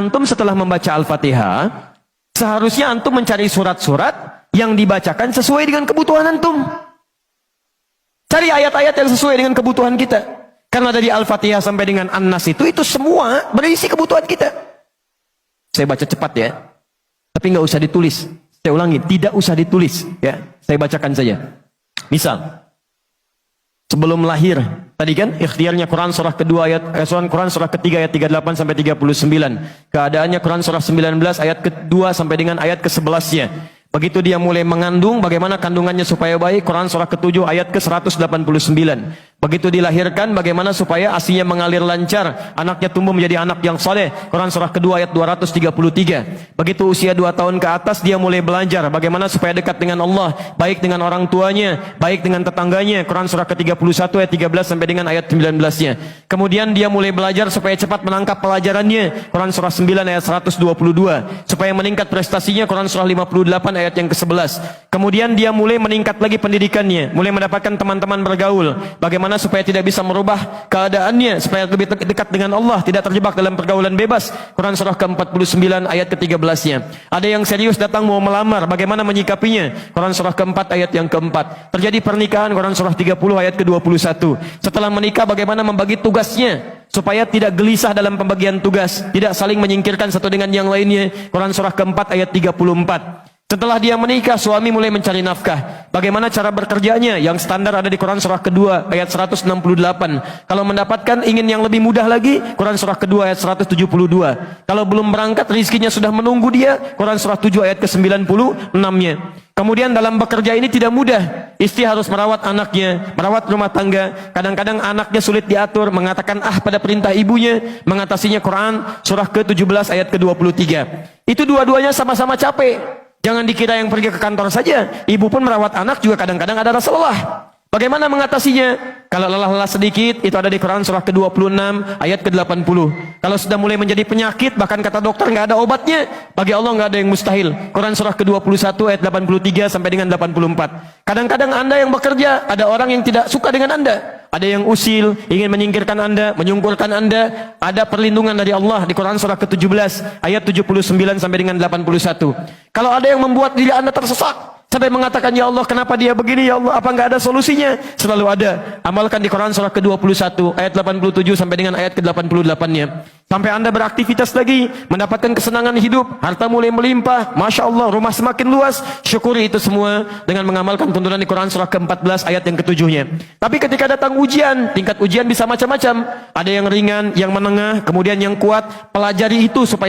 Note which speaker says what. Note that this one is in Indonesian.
Speaker 1: Antum setelah membaca Al-Fatihah, seharusnya antum mencari surat-surat yang dibacakan sesuai dengan kebutuhan antum. Cari ayat-ayat yang sesuai dengan kebutuhan kita. Karena dari Al-Fatihah sampai dengan An-Nas itu semua berisi kebutuhan kita. Saya baca cepat ya. Tapi nggak usah ditulis. Saya ulangi, tidak usah ditulis. Ya, saya bacakan saja. Misal, sebelum lahir, tadi kan ikhtiarnya Quran surah kedua Quran surah ketiga ayat 38 sampai 39. Keadaannya Quran surah 19 ayat kedua sampai dengan ayat ke-11-nya. Begitu dia mulai mengandung, bagaimana kandungannya supaya baik, Quran surah ke-7 ayat ke-189. Begitu dilahirkan, bagaimana supaya ASI-nya mengalir lancar, anaknya tumbuh menjadi anak yang saleh, Quran surah kedua ayat 233. Begitu usia 2 tahun ke atas, dia mulai belajar bagaimana supaya dekat dengan Allah, baik dengan orang tuanya, baik dengan tetangganya, Quran surah ke-31 ayat 13 sampai dengan ayat 19-nya. Kemudian dia mulai belajar supaya cepat menangkap pelajarannya, Quran surah 9 ayat 122. Supaya meningkat prestasinya, Quran surah 58 ayat yang ke-11. Kemudian dia mulai meningkat lagi pendidikannya, mulai mendapatkan teman-teman bergaul. Bagaimana supaya tidak bisa merubah keadaannya, supaya lebih dekat dengan Allah, tidak terjebak dalam pergaulan bebas. Quran surah ke-49 ayat ke-13-nya. Ada yang serius datang mau melamar, bagaimana menyikapinya? Quran surah ke-4 ayat yang ke-4. Terjadi pernikahan, Quran surah 30 ayat ke-21. Setelah menikah, bagaimana membagi tugasnya supaya tidak gelisah dalam pembagian tugas, tidak saling menyingkirkan satu dengan yang lainnya. Quran surah ke-4 ayat 34. Setelah dia menikah, suami mulai mencari nafkah. Bagaimana cara bekerjanya? Yang standar ada di Quran surah kedua ayat 168. Kalau mendapatkan ingin yang lebih mudah lagi, Quran surah kedua ayat 172. Kalau belum berangkat, rizkinya sudah menunggu dia, Quran surah 7 ayat ke-96-nya. Kemudian dalam bekerja ini tidak mudah. Istri harus merawat anaknya, merawat rumah tangga. Kadang-kadang anaknya sulit diatur, mengatakan pada perintah ibunya, mengatasinya. Quran surah ke-17 ayat ke-23. Itu dua-duanya sama-sama capek. Jangan dikira yang pergi ke kantor saja. Ibu pun merawat anak juga kadang-kadang ada rasa lelah. Bagaimana mengatasinya? Kalau lelah-lelah sedikit, itu ada di Quran surah ke-26 ayat ke-80. Kalau sudah mulai menjadi penyakit, bahkan kata dokter nggak ada obatnya, bagi Allah nggak ada yang mustahil. Quran surah ke-21 ayat 83 sampai dengan 84. Kadang-kadang Anda yang bekerja, ada orang yang tidak suka dengan Anda. Ada yang usil, ingin menyingkirkan Anda, menyungkurkan Anda. Ada perlindungan dari Allah di Quran surah ke-17 ayat 79 sampai dengan 81. Kalau ada yang membuat diri Anda tersesat sampai mengatakan, ya Allah kenapa dia begini, ya Allah apa enggak ada solusinya? Selalu ada. Amalkan di Quran surah ke-21 ayat 87 sampai dengan ayat ke-88-nya. Sampai Anda beraktivitas lagi, mendapatkan kesenangan hidup, harta mulai melimpah, Masya Allah, rumah semakin luas. Syukuri itu semua dengan mengamalkan tuntunan di Quran surah ke-14 ayat yang ke-7-nya. Tapi ketika datang ujian, tingkat ujian bisa macam-macam. Ada yang ringan, yang menengah, kemudian yang kuat. Pelajari itu supaya